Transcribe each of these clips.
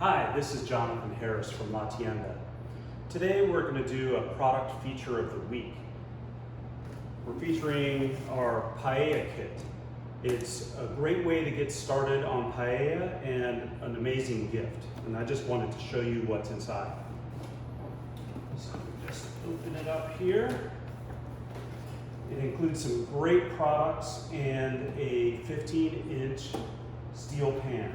Hi, this is Jonathan Harris from La Tienda. Today we're going to do a product feature of the week. We're featuring our Paella Kit. It's a great way to get started on paella and an amazing gift. And I just wanted to show you what's inside. So just open it up here. It includes some great products and a 15-inch steel pan.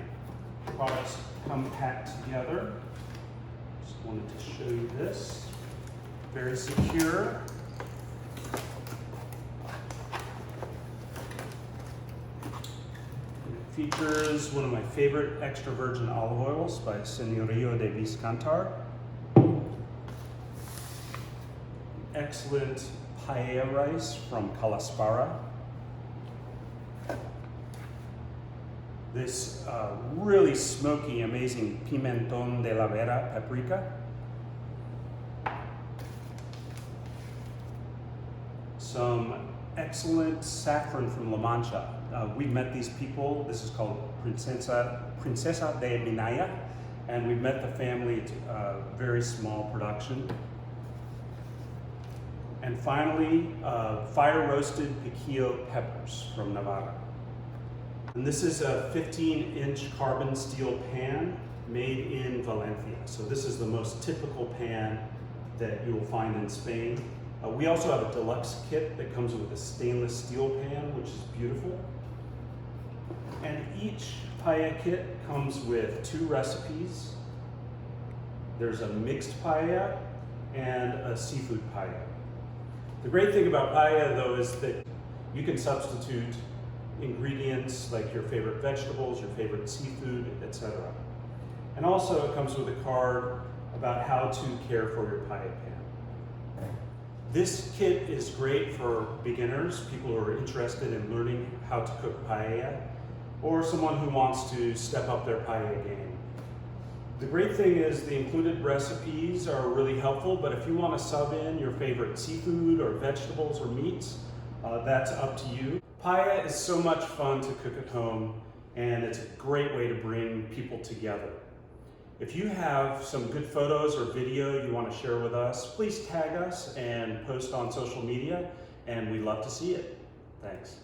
Products come packed together. Just wanted to show you this. Very secure. And it features one of my favorite extra virgin olive oils by Señorío de Viscantar. Excellent paella rice from Calaspara. This really smoky, amazing pimentón de la vera paprika. Some excellent saffron from La Mancha. We've met these people. This is called Princesa de Minaya, and we've met the family. It's a very small production. And finally, fire-roasted piquillo peppers from Navarra. And this is a 15-inch carbon steel pan made in Valencia. So this is the most typical pan that you will find in Spain. We also have a deluxe kit that comes with a stainless steel pan, which is beautiful. And each paella kit comes with 2 recipes. There's a mixed paella and a seafood paella. The great thing about paella, though, is that you can substitute ingredients like your favorite vegetables, your favorite seafood, etc. And also it comes with a card about how to care for your paella pan. This kit is great for beginners, people who are interested in learning how to cook paella, or someone who wants to step up their paella game. The great thing is the included recipes are really helpful, but if you want to sub in your favorite seafood or vegetables or meats, that's up to you. Paella is so much fun to cook at home, and it's a great way to bring people together. If you have some good photos or video you want to share with us, please tag us and post on social media, and we'd love to see it. Thanks.